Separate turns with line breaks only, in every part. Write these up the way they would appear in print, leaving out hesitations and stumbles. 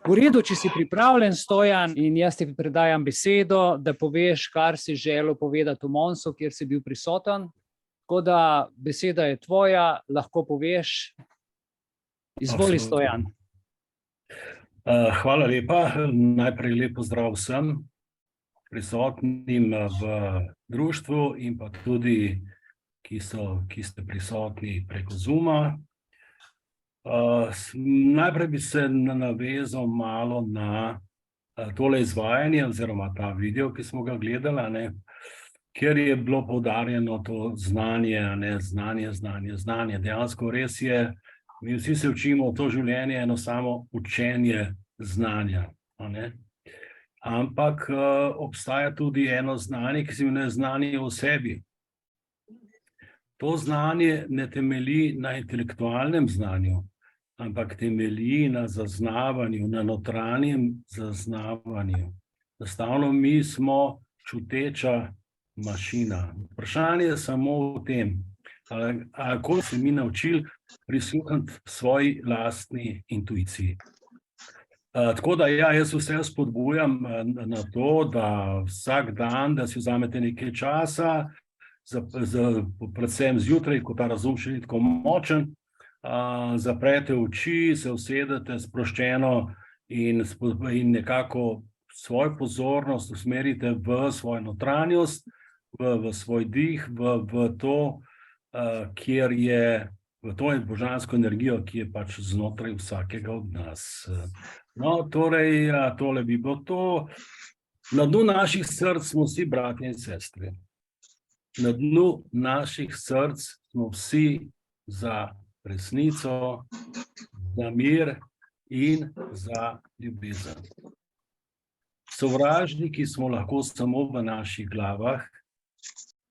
V redu, če si pripravljen, Stojan, in jaz ti predajam besedo, da poveš, kar si želel povedati v Monsu, kjer si bil prisoten. Tako da beseda je tvoja, lahko poveš. Izvoli, Stojan.
Hvala lepa. Najprej lep pozdrav vsem prisotnim v društvu in pa tudi, ki ste prisotni preko Zooma. Najprej bi se navezal malo na tole izvajanje oziroma ta video, ki smo ga gledali, kjer je bilo poudarjeno to znanje, znanje. Dejansko res je, mi vsi se učimo, to življenje je eno samo učenje znanja. Ampak obstaja tudi eno znanje, ki se imenuje znanje o sebi. To znanje ne temelji na intelektualnem znanju, ampak temelji na zaznavanju, na notranjem zaznavanju. Enostavno mi smo čuteča mašina. Vprašanje je samo v tem, kako se mi naučili prisluhniti svoji lastni intuiciji. Tako da jaz vse spodbujam na to, da vsak dan, da si vzamete nekaj časa, predvsem zjutraj, ko ta razum še ni tako močen, zaprete oči, se usedete sproščeno in nekako svojo pozornost usmerite v svojo notranjost, v svoj dih, v to, kjer je, v to božansko energijo, ki je pač znotraj vsakega od nas. No, torej, tole bi bilo to. Na dnu naših src smo vsi bratje in sestre. Na dnu naših src smo vsi za resnico, za mir in za ljubezen. Sovražniki smo lahko samo v naših glavah,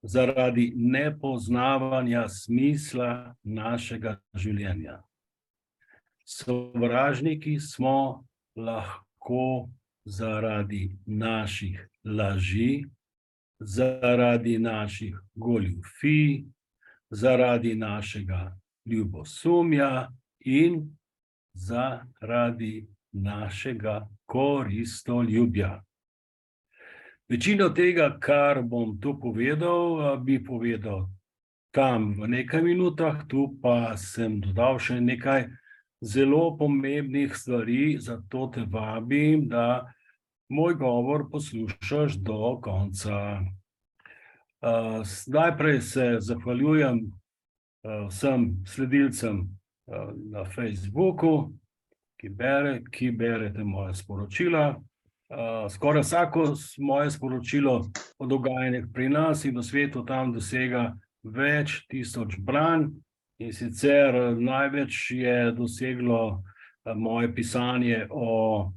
zaradi nepoznavanja smisla našega življenja. Sovražniki smo lahko zaradi naših laži, zaradi naših goljufij, zaradi našega ljubosumja in zaradi našega koristoljubja. Večino tega, kar bom tu povedal, bi povedal tam v nekaj minutah, tu pa sem dodal še nekaj zelo pomembnih stvari, zato te vabim, da moj govor poslušaš do konca. Najprej se zahvaljujem vsem sledilcem na Facebooku, ki berete moje sporočila. Skoraj vsako moje sporočilo o dogajanjih pri nas in v svetu tam dosega več tisoč branj. In sicer največ je doseglo moje pisanje o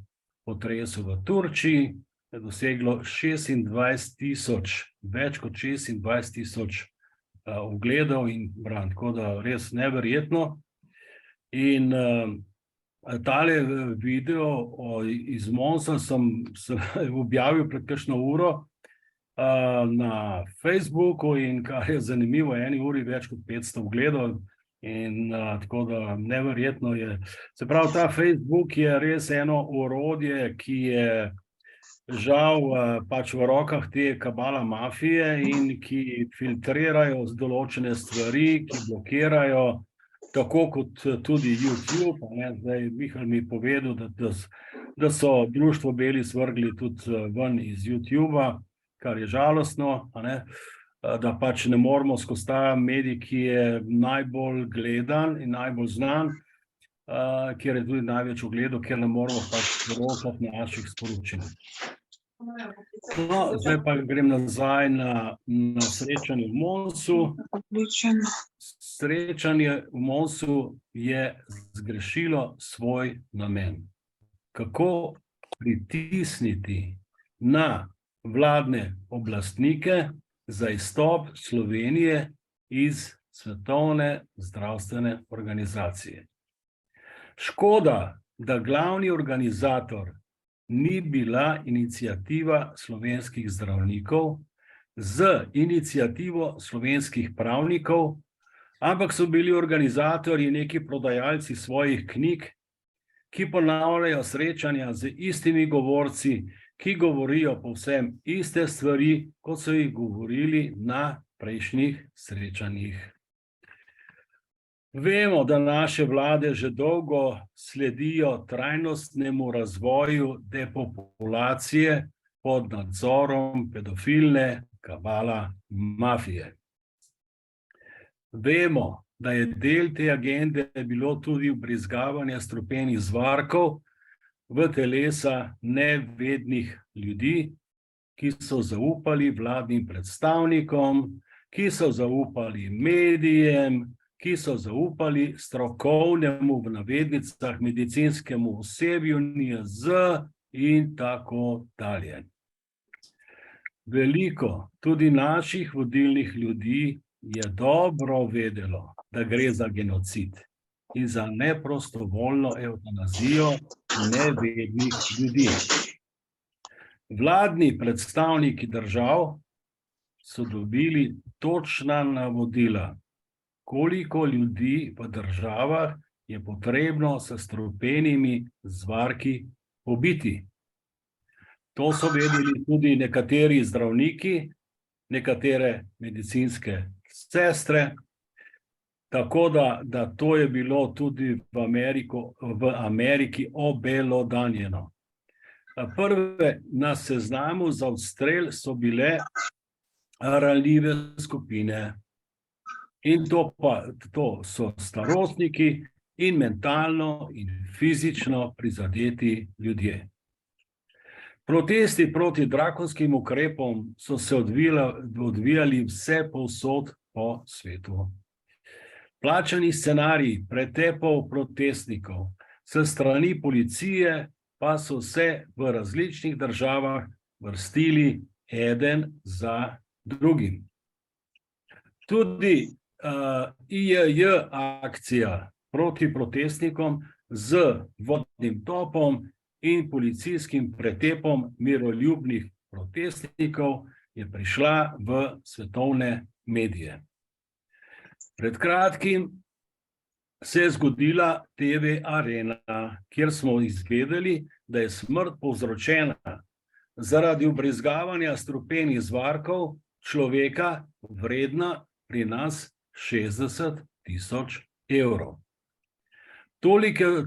potresu v Turčiji, je doseglo 26.000, več kot 26.000 ogledov in branj, tako da res neverjetno. In tale video iz Monsa sem objavil pred kakšno uro na Facebooku in kar je zanimivo, eni uri več kot 500 ogledov. In tako da neverjetno je. Se pravi, ta Facebook je res eno orodje, ki je žal pač v rokah te kabala mafije in ki filtrirajo določene stvari, ki blokirajo, tako kot tudi YouTube. Zdaj Mihael mi je povedal, da so društvo Beli svrgli tudi ven iz YouTubea, kar je žalostno, da pač ne moramo skozi ta medij, ki je najbolj gledan in najbolj znan, kjer je tudi največ ogledov, kjer ne moramo pač poročati naših sporočil. No, zdaj pa grem nazaj na srečanje v Monsu. Srečanje v Monsu je zgrešilo svoj namen. Kako pritisniti na vladne oblastnike za izstop Slovenije iz Svetovne zdravstvene organizacije. Škoda, da glavni organizator ni bila iniciativa slovenskih zdravnikov z inicijativo slovenskih pravnikov, ampak so bili organizatorji neki prodajalci svojih knjig, ki ponavljajo srečanja z istimi govorci, ki govorijo povsem iste stvari, kot so jih govorili na prejšnjih srečanjih. Vemo, da naše vlade že dolgo sledijo trajnostnemu razvoju depopulacije pod nadzorom pedofilne kabala mafije. Vemo, da je del te agende bilo tudi vbrizgavanje strupenih zvarkov v telesa nevednih ljudi, ki so zaupali vladnim predstavnikom, ki so zaupali medijem, ki so zaupali strokovnemu, v navednicah, medicinskemu osebju, NIJZ in tako dalje. Veliko tudi naših vodilnih ljudi je dobro vedelo, da gre za genocid in za neprostovoljno evtanazijo nevednih ljudi. Vladni predstavniki držav so dobili točna navodila, koliko ljudi v državah je potrebno s strupenimi zvarki pobiti. To so vedeli tudi nekateri zdravniki, nekatere medicinske sestre, tako da to je bilo tudi v Ameriki obelodanjeno. Prve na seznamu za odstrel so bile ranljive skupine. In to so starostniki in mentalno in fizično prizadeti ljudje. Protesti proti drakonskim ukrepom so se odvijali vse povsod po svetu. Plačani scenariji pretepov protestnikov s strani policije pa so se v različnih državah vrstili eden za drugim. Tudi IJJ akcija proti protestnikom z vodnim topom in policijskim pretepom miroljubnih protestnikov je prišla v svetovne medije. Pred kratkim se je zgodila TV Arena, kjer smo izvedeli, da je smrt povzročena zaradi vbrizgavanja strupenih zvarkov človeka vredna pri nas 60.000 evrov.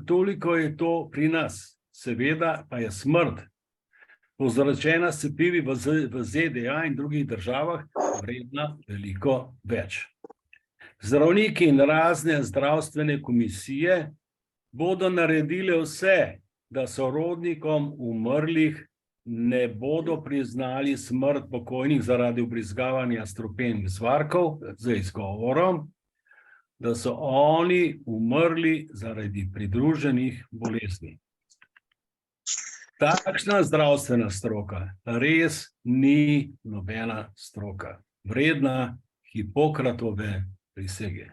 Toliko je to pri nas. Seveda pa je smrt povzročena s cepivi v ZDA in drugih državah vredna veliko več. Zdravniki in razne zdravstvene komisije bodo naredile vse, da sorodnikom umrlih ne bodo priznali smrt pokojnih zaradi vbrizgavanja strupenih zvarkov z izgovorom, da so oni umrli zaradi pridruženih bolezni. Takšna zdravstvena stroka res ni nobena stroka, vredna Hipokratove prisege.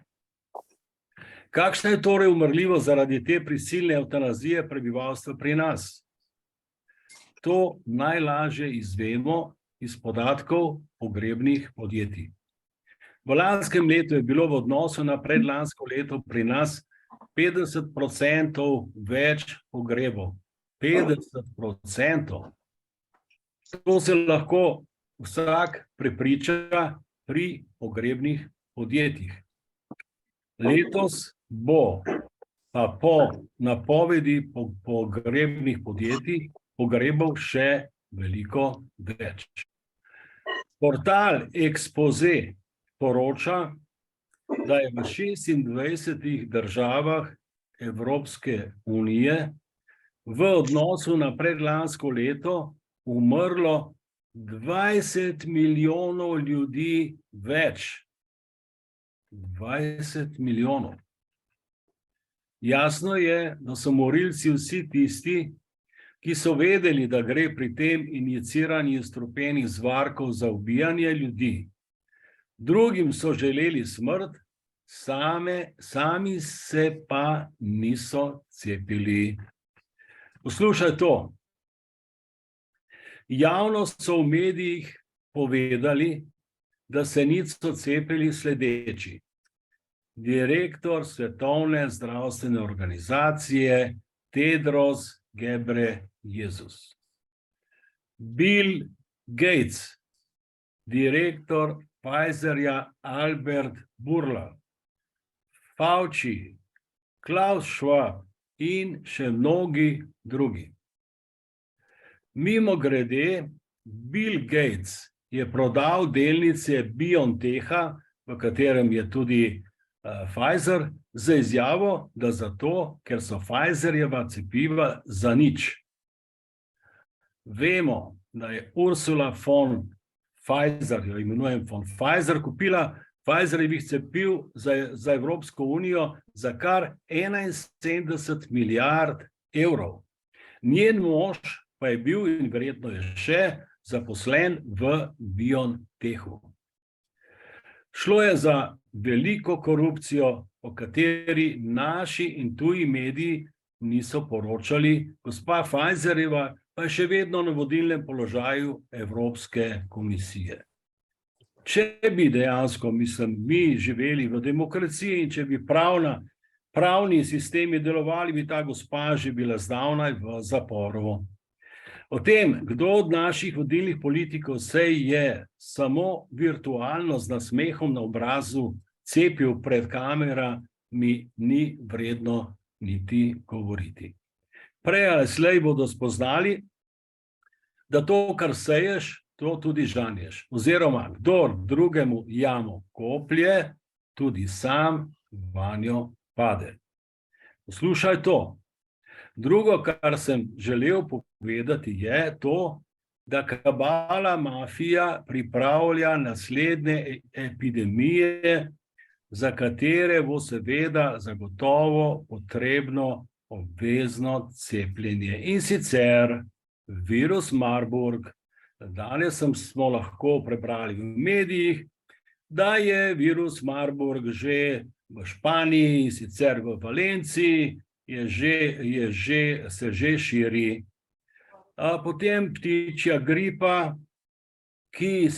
Kakšna je torej umrljivost zaradi te prisilne evtanazije prebivalstva pri nas? To najlažje izvemo iz podatkov pogrebnih podjetij. V lanskem letu je bilo v odnosu na predlansko leto pri nas 50% več pogrebov. 50%. To se lahko vsak prepriča pri pogrebnih podjetjih. Letos bo pa po napovedi pogrebnih podjetij pogrebov še veliko več. Portal Expose poroča, da je v 26 državah Evropske unije v odnosu na predlansko leto umrlo 20 milijonov ljudi več. 20 milijonov. Jasno je, da so morilci vsi tisti, ki so vedeli, da gre pri tem injiciranju strupenih zvarkov za ubijanje ljudi. Drugim so želeli smrt, sami se pa niso cepili. Poslušaj to. Javnost so v medijih povedali, da se niso cepili sledeči. Direktor Svetovne zdravstvene organizacije Tedros Ghebreyesus. Bill Gates, direktor Pfizerja Albert Bourla, Fauci, Klaus Schwab in še mnogi drugi. Mimogrede, Bill Gates je prodal delnice BioNTecha, v katerem je tudi Pfizer, za izjavo, da zato, ker so Pfizerjeva cepiva zanič. Vemo, da je Ursula von Pfizer, jo imenujem von Pfizer, kupila Pfizerjevih cepiv za Evropsko unijo za kar 71 milijard evrov. Njen mož pa je bil in verjetno je še zaposlen v BioNTechu. Šlo je za veliko korupcijo, o kateri naši in tuji mediji niso poročali, gospa Pfizerjeva pa je še vedno na vodilnem položaju Evropske komisije. Če bi dejansko, mi živeli v demokraciji in če bi pravni sistemi delovali, bi ta gospa že bila zdavnaj v zaporu. O tem, kdo od naših vodilnih politikov se je samo virtualno z nasmehom na obrazu cepil pred kamerami, ni vredno niti govoriti. Prej ali slej bodo spoznali, da to, kar seješ, to tudi žanješ. Oziroma, kdor drugemu jamo koplje, tudi sam vanjo pade. Poslušaj to. Drugo, kar sem želel povedati, je to, da kabala mafija pripravlja naslednje epidemije, za katere bo seveda zagotovo potrebno obvezno cepljenje. In sicer virus Marburg. Danes smo lahko prebrali v medijih, da je virus Marburg že v Španiji, sicer v Valenciji, se že širi. Potem ptičja gripa, ki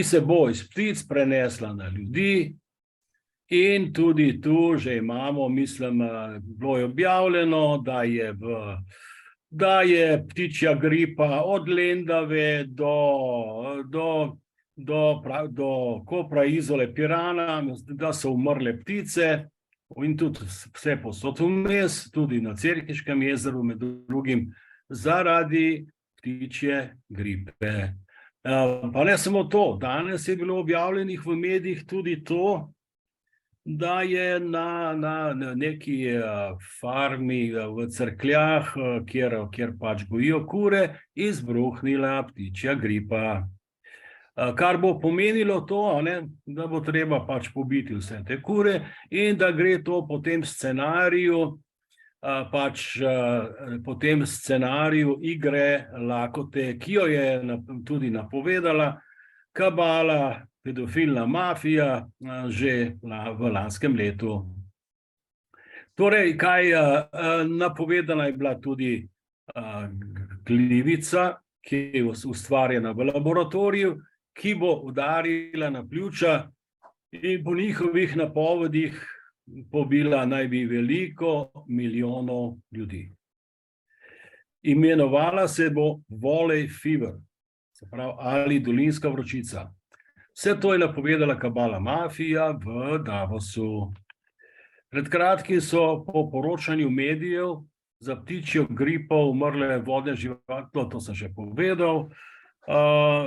se bo iz ptic prenesla na ljudi, in tudi tu že imamo, mislim, bilo je objavljeno, da je ptičja gripa od Lendave do Kopra, Izole, Pirana, da so umrle ptice in tudi vse posod vmes, tudi na Cerkniškem jezeru, med drugim, zaradi ptičje gripe. Pa ne samo to, danes je bilo objavljenih v medijih tudi to, da je na neki farmi v Cerkljah, kjer pač gojijo kure, izbruhnila ptičja gripa. Kar bo pomenilo to, da bo treba pač pobiti vse te kure in da gre to po tem scenariju igre lakote, ki jo je tudi napovedala kabala, pedofilna mafija že v lanskem letu. Torej, napovedana je bila tudi glivica, ki je ustvarjena v laboratoriju, ki bo udarila na pljuča in po njihovih napovedih pobila naj bi veliko milijonov ljudi. Imenovala se bo Valley Fever, se pravi, ali dolinska vročica. Vse to je napovedala kabala mafija v Davosu. Pred kratkim so po poročanju medijev za ptičjo gripo umrle vodne živali, to sem že povedal.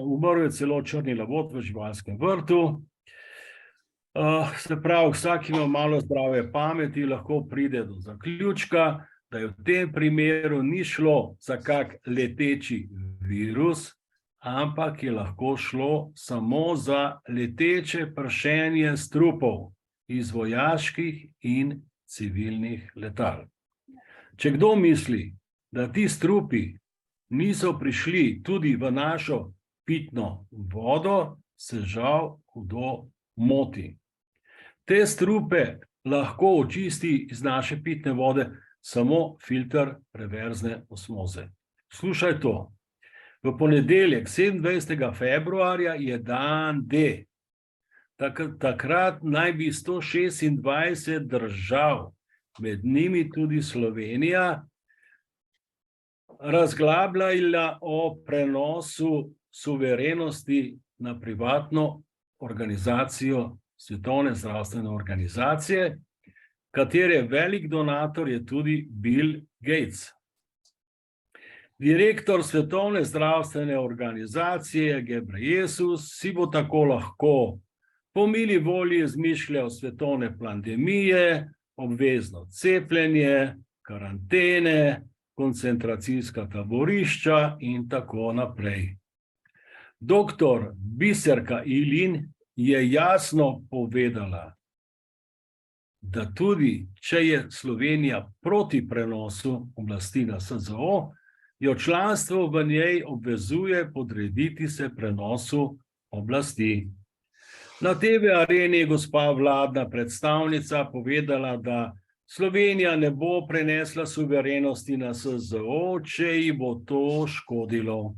Umrl je celo črni labod v živalskem vrtu. Se pravi, vsak ima malo zdrave pameti, lahko pride do zaključka, da je v tem primeru ni šlo za kak leteči virus, ampak je lahko šlo samo za leteče pršenje strupov iz vojaških in civilnih letal. Če kdo misli, da ti strupi niso prišli tudi v našo pitno vodo, se žal hudo moti. Te strupe lahko očisti iz naše pitne vode samo filter reverzne osmoze. Slušaj to. V ponedeljek, 27. februarja, je dan D. Takrat naj bi 126 držav med njimi tudi Slovenija, razglabljala o prenosu suverenosti na privatno organizacijo Svetovne zdravstvene organizacije, katere velik donator je tudi Bill Gates. Direktor Svetovne zdravstvene organizacije Gebrejesus si bo tako lahko po mili volji izmišljal svetovne pandemije, obvezno cepljenje, karantene, koncentracijska taborišča in tako naprej. Doktor Biserka Ilin je jasno povedala, da tudi če je Slovenija proti prenosu oblasti na SZO, jo članstvo v njej obvezuje podrediti se prenosu oblasti. Na TV areni je gospa vladna predstavnica povedala, da Slovenija ne bo prenesla suverenosti na SZO, če ji bo to škodilo.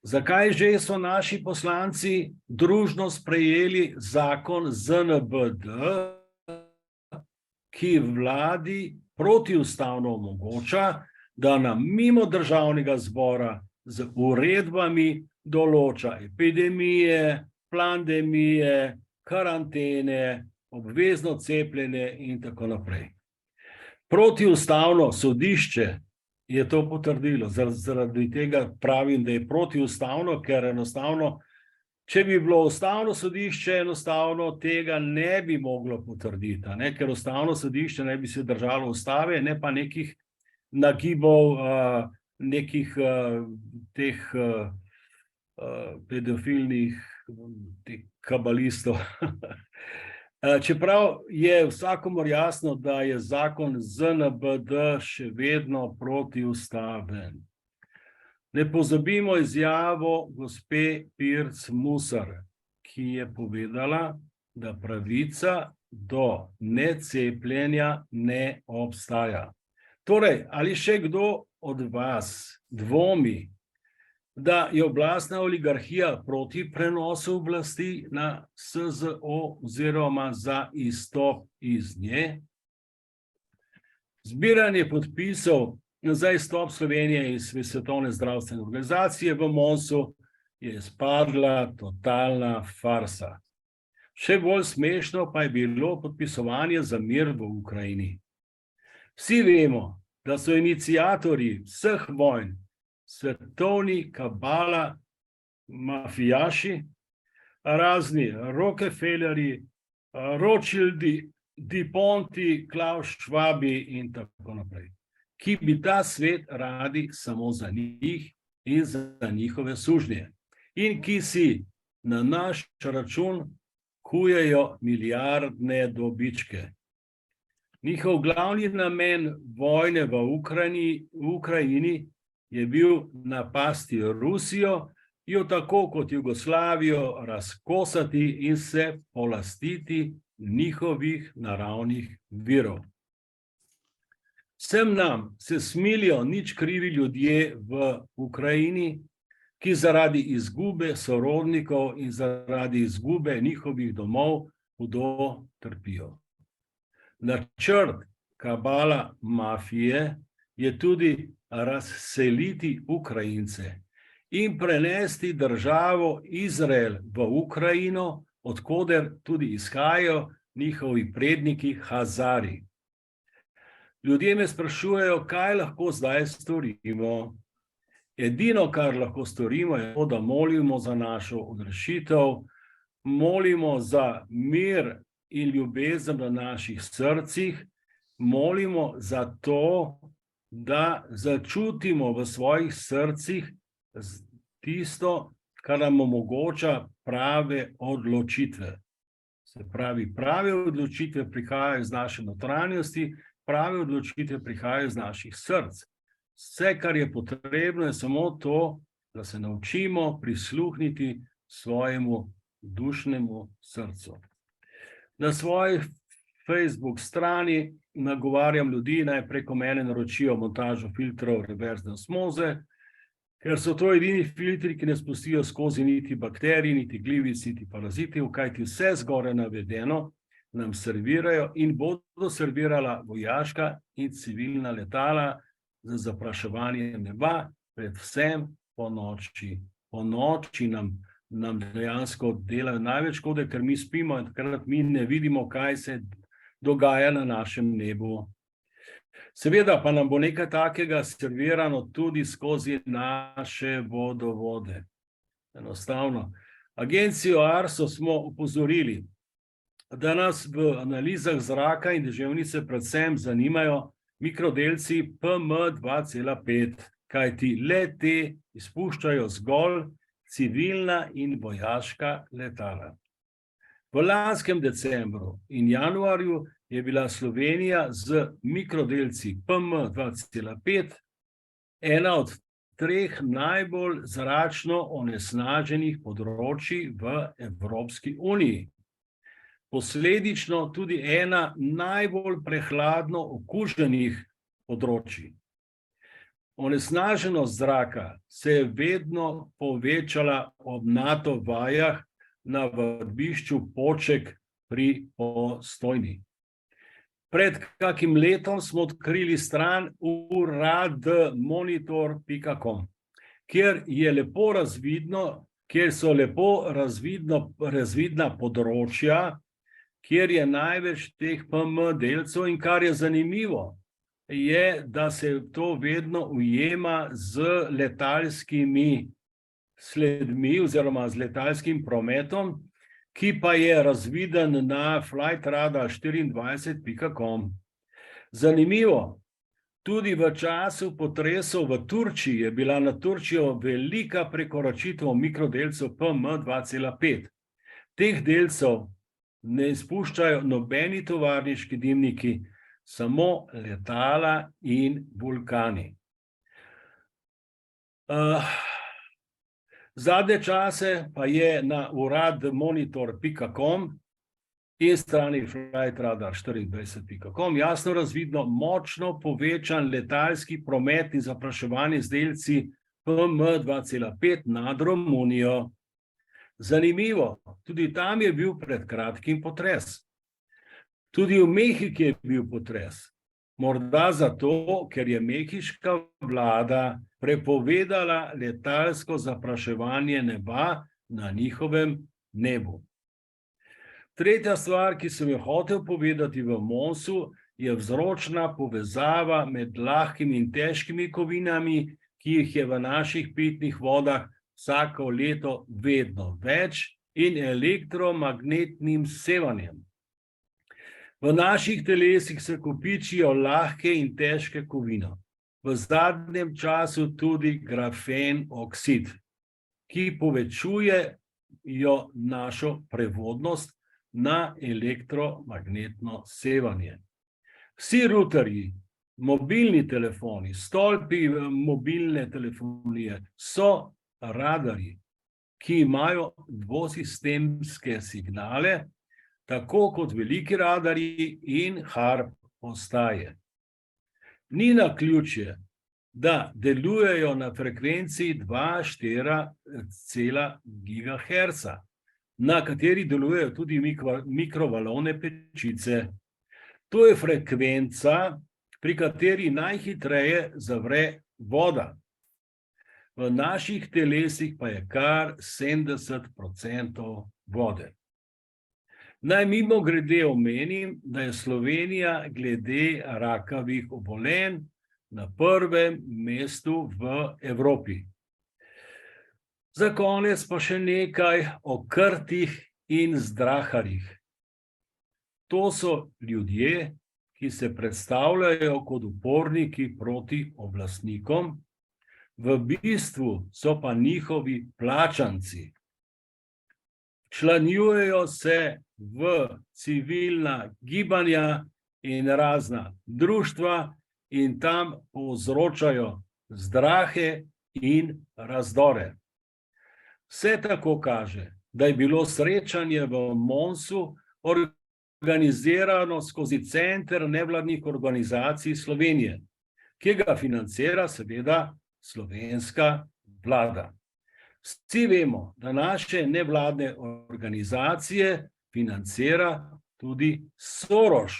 Zakaj že so naši poslanci družno sprejeli zakon ZNBD, ki vladi protiustavno omogoča, da nam mimo državnega zbora z uredbami določa epidemije, pandemije, karantene, obvezno cepljenje in tako naprej. Protiustavno sodišče je to potrdilo. Zaradi tega pravim, da je protiustavno, ker enostavno, če bi bilo ustavno sodišče, enostavno tega ne bi moglo potrditi, ne? Ker ustavno sodišče ne bi se držalo ustave, ne pa nekih nagibov, nekih teh pedofilnih teh kabalistov. Čeprav je vsakomur jasno, da je zakon ZNBD še vedno protiustaven. Ne pozabimo izjavo gospe Pirc Musar, ki je povedala, da pravica do necepljenja ne obstaja. Torej, ali še kdo od vas dvomi, da je oblastna oligarhija proti prenosu oblasti na SZO oziroma za izstop iz nje? Zbiranje podpisov za izstop Slovenije iz Svetovne zdravstvene organizacije v MONS-u je izpadla totalna farsa. Še bolj smešno pa je bilo podpisovanje za mir v Ukrajini. Vsi vemo, da so iniciatorji vseh vojn svetovni kabala mafijaši, razni Rockefellerji, Rothschildi, DuPonti, Klaus Schwabi in tako naprej, ki bi ta svet radi samo za njih in za njihove sužnje in ki si na naš račun kujejo milijardne dobičke. Njihov glavni namen vojne v Ukrajini je bil napasti Rusijo, jo tako kot Jugoslavijo razkosati in se polastiti njihovih naravnih virov. Vsem nam se smilijo nič krivi ljudje v Ukrajini, ki zaradi izgube sorodnikov in zaradi izgube njihovih domov hudo trpijo. Načrt kabala mafije je tudi razseliti Ukrajince in prenesti državo Izrael v Ukrajino, od koder tudi izhajajo njihovi predniki Hazari. Ljudje me sprašujejo, kaj lahko zdaj storimo. Edino, kar lahko storimo, je to, da molimo za našo odrešitev, molimo za mir in ljubezen v naših srcih, molimo za to, da začutimo v svojih srcih tisto, kar nam omogoča prave odločitve. Se pravi, prave odločitve prihajajo iz naše notranjosti, prave odločitve prihajajo iz naših src. Vse, kar je potrebno, je samo to, da se naučimo prisluhniti svojemu dušnemu srcu. Na svoji Facebook strani nagovarjam ljudi, naj preko mene naročijo montažo filtrov reverzne osmoze, ker so to edini filtri, ki ne spustijo skozi niti bakterij, niti glivic, niti parazitov, kajti vse zgoraj navedeno nam servirajo in bodo servirala vojaška in civilna letala za zapraševanje neba, predvsem po noči. Po noči nam dejansko delajo največ škode, ker mi spimo in takrat mi ne vidimo, kaj se dogaja na našem nebu. Seveda pa nam bo nekaj takega servirano tudi skozi naše vodovode. Enostavno. Agencijo ARSO smo opozorili, da nas v analizah zraka in deževnice predvsem zanimajo mikrodelci PM2,5, kajti le te izpuščajo zgolj civilna in vojaška letala. V lanskem decembru in januarju je bila Slovenija z mikrodelci PM2,5 ena od 3 najbolj zračno onesnaženih področij v Evropski uniji. Posledično tudi ena najbolj prehladno okuženih področij. Onesnaženost zraka se je vedno povečala ob NATO vajah na vadbišču Poček pri Postojni. Pred kakim letom smo odkrili stran uradmonitor.com, kjer so lepo razvidna področja, kjer je največ teh PM delcev, in kar je zanimivo, je, da se to vedno ujema z letalskimi sledmi oziroma z letalskim prometom, ki pa je razviden na flightradar24.com. Zanimivo, tudi v času potresov v Turčiji je bila na Turčijo velika prekoračitev mikrodelcev PM2,5. Teh delcev ne izpuščajo nobeni tovarniški dimniki, samo letala in vulkani. Zadnje čase pa je na uradmonitor.com in strani flightradar24.com jasno razvidno močno povečan letalski promet in zapraševanje z delci PM2,5 nad Romunijo. Zanimivo, tudi tam je bil pred kratkim potres. Tudi v Mehiki je bil potres. Morda zato, ker je mehiška vlada prepovedala letalsko zapraševanje neba na njihovem nebu. Tretja stvar, ki sem jo hotel povedati v Monsu, je vzročna povezava med lahkimi in težkimi kovinami, ki jih je v naših pitnih vodah vsako leto vedno več, in elektromagnetnim sevanjem. V naših telesih se kopičijo lahke in težke kovine. V zadnjem času tudi grafen oksid, ki povečujejo našo prevodnost na elektromagnetno sevanje. Vsi ruterji, mobilni telefoni, stolpi mobilne telefonije so radarji, ki imajo dvosistemske signale, tako kot veliki radarji in HARP postaje. Ni naključje, da delujejo na frekvenci 2,4 GHz, na kateri delujejo tudi mikrovalovne pečice. To je frekvenca, pri kateri najhitreje zavre voda. V naših telesih pa je kar 70% vode. Naj mimogrede omenim, da je Slovenija glede rakavih obolenj na prvem mestu v Evropi. Za konec pa še nekaj o krtih in zdraharjih. To so ljudje, ki se predstavljajo kot uporniki proti oblastnikom, v bistvu so pa njihovi plačanci. Članjujejo se v civilna gibanja in razna društva in tam povzročajo zdrahe in razdore. Vse tako kaže, da je bilo srečanje v Monsu organizirano skozi Center nevladnih organizacij Slovenije, ki ga financira seveda slovenska vlada. Vsi vemo, da naše nevladne organizacije financira tudi Soros,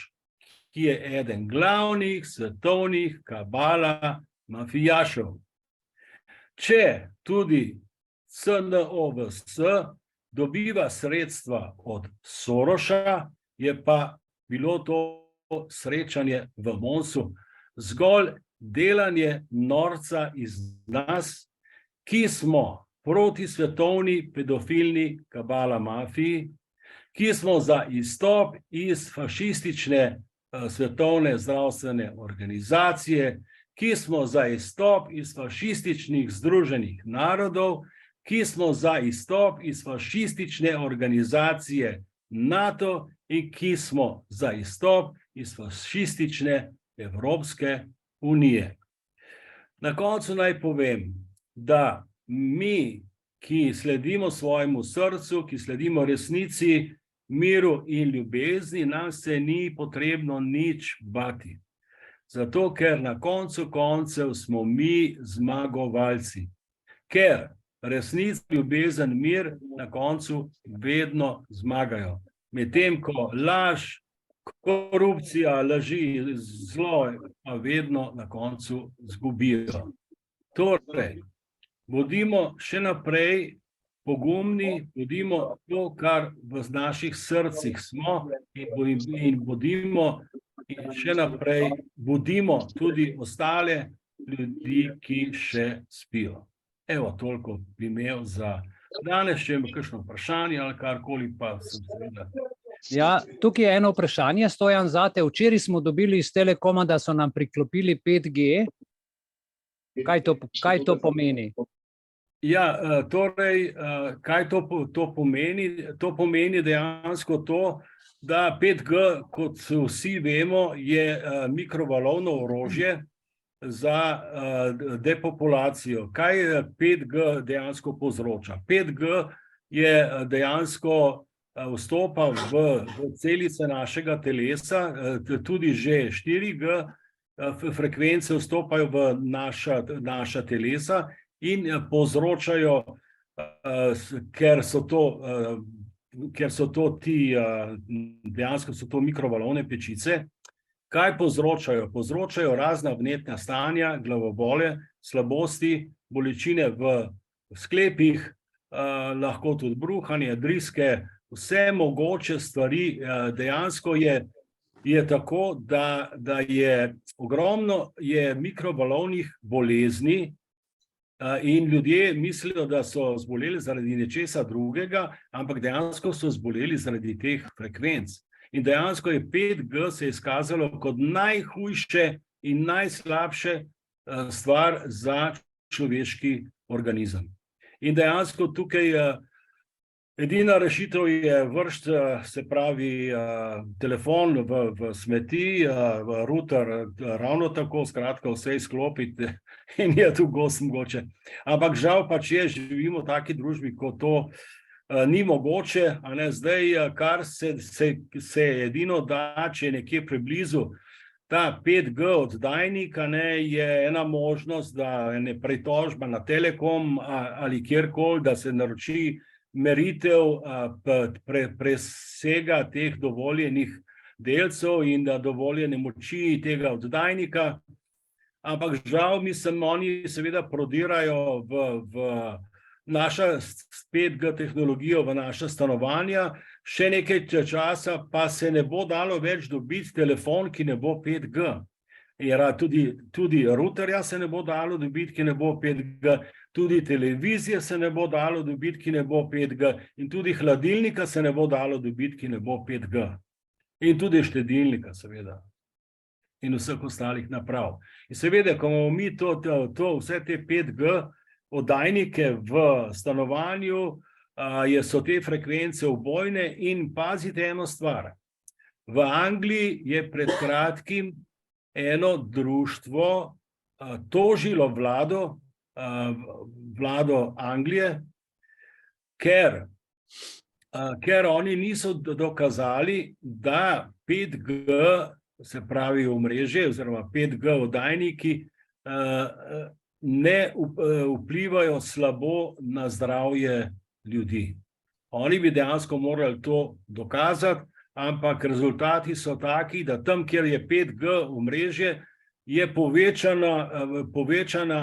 ki je eden glavnih svetovnih kabala mafijašev. Če tudi CNOVS dobiva sredstva od Sorosa, je pa bilo to srečanje v Monsu zgolj delanje norca iz nas, ki smo proti svetovni pedofilni kabala mafiji, ki smo za izstop iz fašistične svetovne zdravstvene organizacije, ki smo za izstop iz fašističnih združenih narodov, ki smo za izstop iz fašistične organizacije NATO in ki smo za izstop iz fašistične Evropske unije. Na koncu naj povem, da mi, ki sledimo svojemu srcu, ki sledimo resnici, miru in ljubezni, nam se ni potrebno nič bati. Zato, ker na koncu koncev smo mi zmagovalci. Ker resnica, ljubezen, mir na koncu vedno zmagajo. Medtem ko laž, korupcija, laži, zlo, pa vedno na koncu zgubijo. Torej, bodimo še naprej pogumni, bodimo to, kar v naših srcih smo, in bodimo in še naprej budimo tudi ostale ljudi, ki še spijo. Evo, toliko bi imel za danes, če ima kakšno vprašanje ali karkoli, pa sem seveda.
Ja, tukaj je eno vprašanje, Stojan, zate. Včeraj smo dobili iz Telekoma, da so nam priklopili 5G. Kaj to pomeni?
Ja, torej, kaj to pomeni? To pomeni dejansko to, da 5G, kot vsi vemo, je mikrovalovno orožje za depopulacijo. Kaj 5G dejansko povzroča? 5G je dejansko vstopa v celice našega telesa, tudi že 4G frekvence vstopajo v naša telesa in povzročajo, ker so to dejansko so to mikrovalovne pečice. Kaj povzročajo? Povzročajo razna vnetna stanja, glavobole, slabosti, bolečine v sklepih, lahko tudi bruhanje, driske, vse mogoče stvari. Dejansko je tako, da je ogromno mikrovalovnih bolezni in ljudje mislijo, da so zboleli zaradi nečesa drugega, ampak dejansko so zboleli zaradi teh frekvenc. In dejansko je 5G se izkazalo kot najhujše in najslabše stvar za človeški organizem. In dejansko tukaj edina rešitev je vršiti, se pravi, telefon v smeti, v router ravno tako, skratka vse izklopiti in je tu gost mogoče. Ampak žal pač živimo v taki družbi, ko to ni mogoče, a ne. Zdaj, kar se edino da, če je nekje preblizu ta 5G oddajnik, je ena možnost, da je pritožba na Telekom ali kjerkoli, da se naroči meritev presega teh dovoljenih delcev in da dovoljene moči tega oddajnika. Ampak žal, oni seveda prodirajo v naša 5G tehnologijo v naša stanovanja. Še nekaj časa pa se ne bo dalo več dobiti telefon, ki ne bo 5G. Tudi routerja se ne bo dalo dobiti, ki ne bo 5G. Tudi televizije se ne bo dalo dobiti, ki ne bo 5G. In tudi hladilnika se ne bo dalo dobiti, ki ne bo 5G. In tudi štedilnika, seveda. In vseh ostalih naprav. In seveda, ko imamo mi vse te 5G oddajnike v stanovanju, so te frekvence ubojne. In pazite eno stvar. V Angliji je pred kratkim eno društvo tožilo vlado Anglije, ker oni niso dokazali, da 5G, se pravi omrežje oziroma 5G oddajniki, ne vplivajo slabo na zdravje ljudi. Oni bi dejansko morali to dokazati, ampak rezultati so taki, da tam, kjer je 5G omrežje, je povečana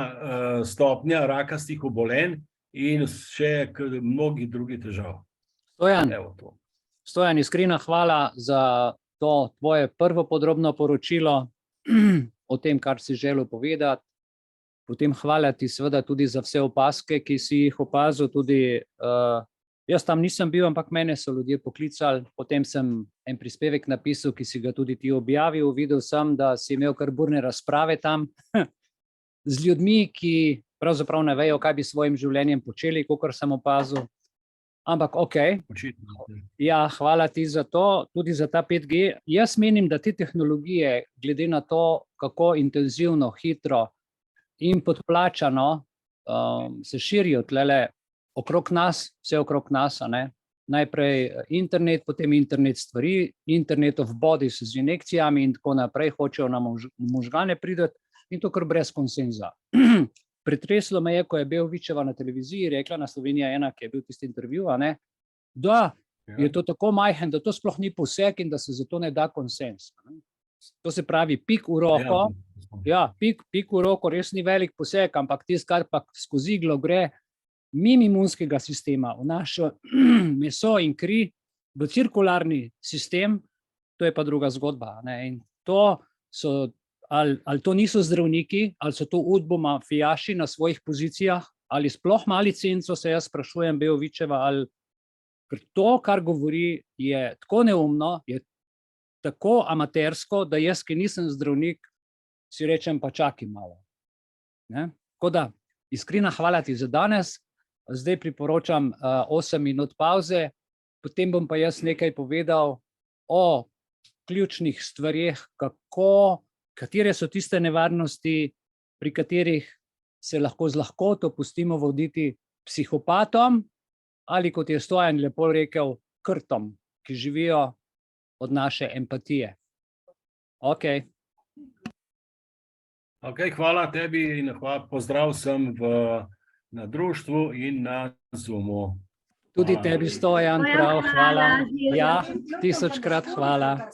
stopnja rakastih obolenj in še mnogih drugih težav.
Stojan, iskrena hvala za to tvoje prvo podrobno poročilo o tem, kar si želel povedati. Potem hvala ti seveda tudi za vse opaske, ki si jih opazil. Tudi jaz tam nisem bil, ampak mene so ljudje poklicali. Potem sem en prispevek napisal, ki si ga tudi ti objavil. Videl sem, da si imel kar burne razprave tam z ljudmi, ki pravzaprav ne vejo, kaj bi s svojim življenjem počeli, kakor sem opazil. Ampak okej. Ja, hvala ti za to, tudi za ta 5G. Jaz menim, da te tehnologije, glede na to, kako intenzivno, hitro in podplačano se širijo tlele okrog nas, vse okrog nas, a ne? Najprej internet, potem internet stvari, internet of bodies z injekcijami in tako naprej, hočejo nam možgane priti in to kar brez konsenza. Pretreslo me je, ko je Beovićeva na televiziji rekla na Slovenija 1, ki je bil tisti intervju, a ne, da je to tako majhen, da to sploh ni poseg in da se zato ne da konsens. To se pravi pik v roko, pik v roko, res ni velik poseg, ampak tisto, kar pa skozi iglo gre mimo imunskega sistema, v našo meso in kri, v cirkularni sistem, to je pa druga zgodba. Ne? In to so ali to niso zdravniki, ali so to udbomafijaši na svojih pozicijah, ali sploh ima licenco, se jaz sprašujem Beovićeva, ali ker to, kar govori, je tako neumno, je tako amatersko, da jaz, ki nisem zdravnik, si rečem, pa čakaj malo. Ne? Tako da, iskrena hvala ti za danes, zdaj priporočam 8 minut pauze, potem bom pa jaz nekaj povedal o ključnih stvareh, katere so tiste nevarnosti, pri katerih se lahko z lahkoto pustimo voditi psihopatom ali, kot je Stojan lepo rekel, krtom, ki živijo od naše empatije.
Hvala tebi in pozdrav sem na društvu in na Zoomu.
Tudi tebi, Stojan, prav, hvala. Ja, 1000-krat hvala.